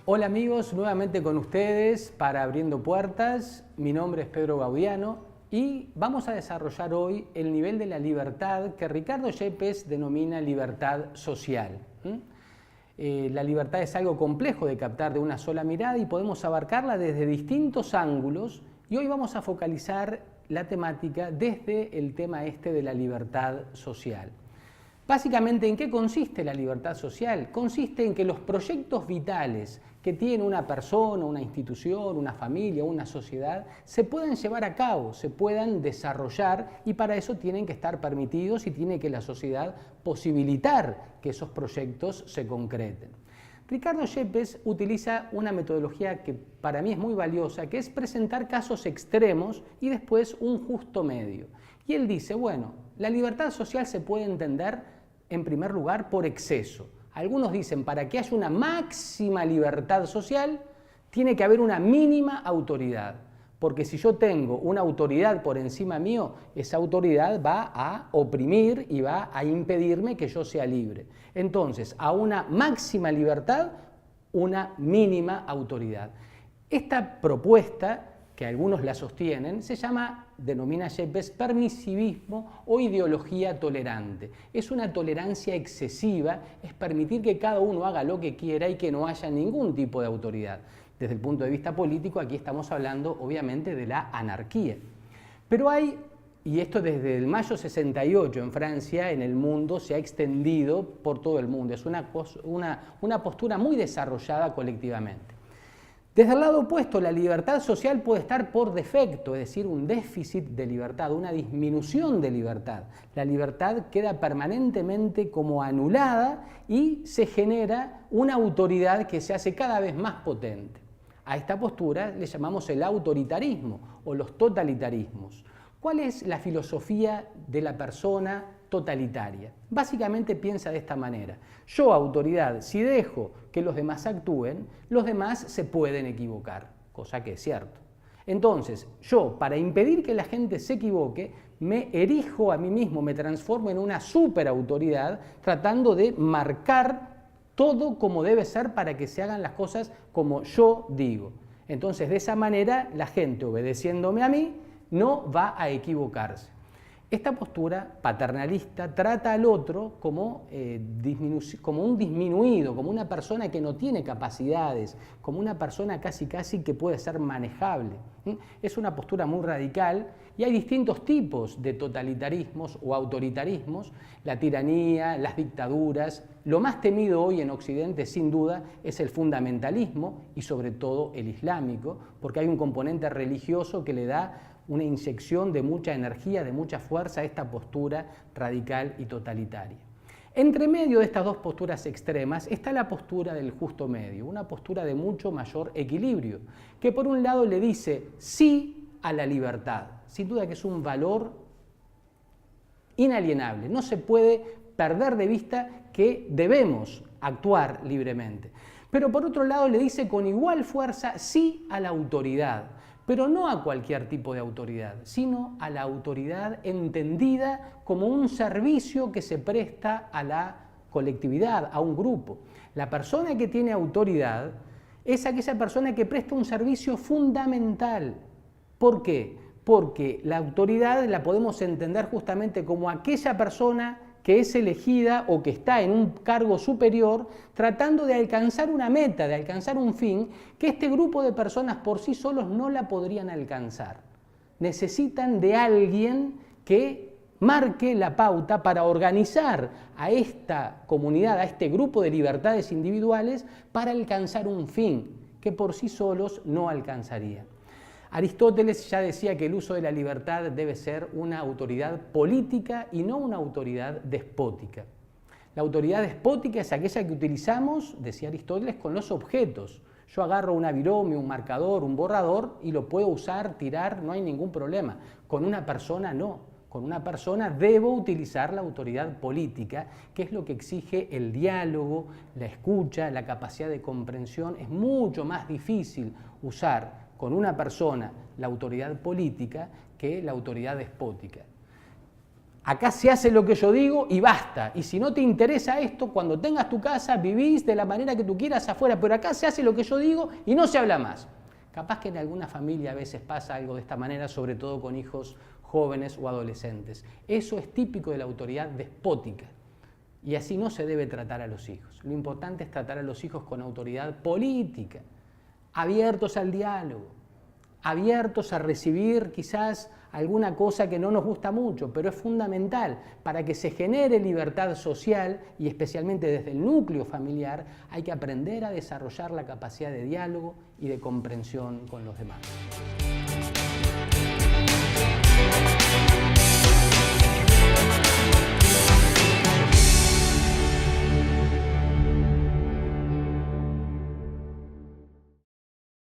Hola amigos, nuevamente con ustedes para Abriendo Puertas. Mi nombre es Pedro Gaudiano y vamos a desarrollar hoy el nivel de la libertad que Ricardo Yepes denomina libertad social. La libertad es algo complejo de captar de una sola mirada y podemos abarcarla desde distintos ángulos, y hoy vamos a focalizar la temática desde el tema de la libertad social. Básicamente, ¿en qué consiste la libertad social? Consiste en que los proyectos vitales que tiene una persona, una institución, una familia, una sociedad, se puedan llevar a cabo, se puedan desarrollar, y para eso tienen que estar permitidos y tiene que la sociedad posibilitar que esos proyectos se concreten. Ricardo Yepes utiliza una metodología que para mí es muy valiosa, que es presentar casos extremos y después un justo medio. Y él dice, bueno, la libertad social se puede entender en primer lugar por exceso. Algunos dicen, para que haya una máxima libertad social, tiene que haber una mínima autoridad. Porque si yo tengo una autoridad por encima mío, esa autoridad va a oprimir y va a impedirme que yo sea libre. Entonces, a una máxima libertad, una mínima autoridad. Esta propuesta, que algunos la sostienen, denomina Yepes permisivismo o ideología tolerante. Es una tolerancia excesiva, es permitir que cada uno haga lo que quiera y que no haya ningún tipo de autoridad. Desde el punto de vista político, aquí estamos hablando obviamente de la anarquía. Pero hay, y esto desde el mayo 68 en Francia, en el mundo, se ha extendido por todo el mundo. Es una postura muy desarrollada colectivamente. Desde el lado opuesto, la libertad social puede estar por defecto, es decir, un déficit de libertad, una disminución de libertad. La libertad queda permanentemente como anulada y se genera una autoridad que se hace cada vez más potente. A esta postura le llamamos el autoritarismo o los totalitarismos. ¿Cuál es la filosofía de la persona totalitaria? Básicamente piensa de esta manera: yo, autoridad, si dejo que los demás actúen, los demás se pueden equivocar, cosa que es cierto. Entonces, yo, para impedir que la gente se equivoque, me erijo a mí mismo, me transformo en una superautoridad, tratando de marcar todo como debe ser para que se hagan las cosas como yo digo. Entonces, de esa manera, la gente, obedeciéndome a mí, no va a equivocarse. Esta postura paternalista trata al otro como un disminuido, como una persona que no tiene capacidades, como una persona casi que puede ser manejable. Es una postura muy radical y hay distintos tipos de totalitarismos o autoritarismos: la tiranía, las dictaduras. Lo más temido hoy en Occidente, sin duda, es el fundamentalismo y sobre todo el islámico, porque hay un componente religioso que le da una inyección de mucha energía, de mucha fuerza a esta postura radical y totalitaria. Entre medio de estas dos posturas extremas está la postura del justo medio, una postura de mucho mayor equilibrio, que por un lado le dice sí a la libertad. Sin duda que es un valor inalienable, no se puede perder de vista que debemos actuar libremente. Pero por otro lado le dice con igual fuerza sí a la autoridad, pero no a cualquier tipo de autoridad, sino a la autoridad entendida como un servicio que se presta a la colectividad, a un grupo. La persona que tiene autoridad es aquella persona que presta un servicio fundamental. ¿Por qué? Porque la autoridad la podemos entender justamente como aquella persona que es elegida o que está en un cargo superior tratando de alcanzar una meta, de alcanzar un fin que este grupo de personas por sí solos no la podrían alcanzar. Necesitan de alguien que marque la pauta para organizar a esta comunidad, a este grupo de libertades individuales para alcanzar un fin que por sí solos no alcanzarían. Aristóteles ya decía que el uso de la libertad debe ser una autoridad política y no una autoridad despótica. La autoridad despótica es aquella que utilizamos, decía Aristóteles, con los objetos. Yo agarro una virome, un marcador, un borrador y lo puedo usar, tirar, no hay ningún problema. Con una persona no. Con una persona debo utilizar la autoridad política, que es lo que exige el diálogo, la escucha, la capacidad de comprensión. Es mucho más difícil usar con una persona la autoridad política que la autoridad despótica. Acá se hace lo que yo digo y basta. Y si no te interesa esto, cuando tengas tu casa, vivís de la manera que tú quieras afuera, pero acá se hace lo que yo digo y no se habla más. Capaz que en alguna familia a veces pasa algo de esta manera, sobre todo con hijos jóvenes o adolescentes. Eso es típico de la autoridad despótica. Y así no se debe tratar a los hijos. Lo importante es tratar a los hijos con autoridad política, abiertos al diálogo, abiertos a recibir quizás alguna cosa que no nos gusta mucho, pero es fundamental para que se genere libertad social y especialmente desde el núcleo familiar hay que aprender a desarrollar la capacidad de diálogo y de comprensión con los demás.